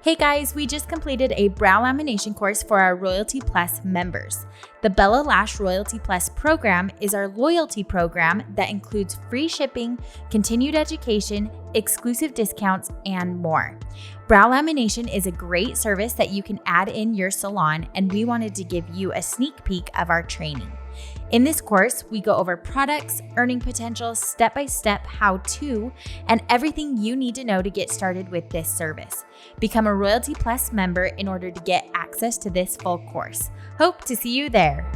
Hey guys, we just completed a brow lamination course for our Royalty Plus members. The Bella Lash Royalty Plus program is our loyalty program that includes free shipping, continued education, exclusive discounts, and more. Brow lamination is a great service that you can add in your salon, and we wanted to give you a sneak peek of our training. In this course, we go over products, earning potential, step-by-step how-to, and everything you need to know to get started with this service. Become a Royalty Plus member in order to get access to this full course. Hope to see you there.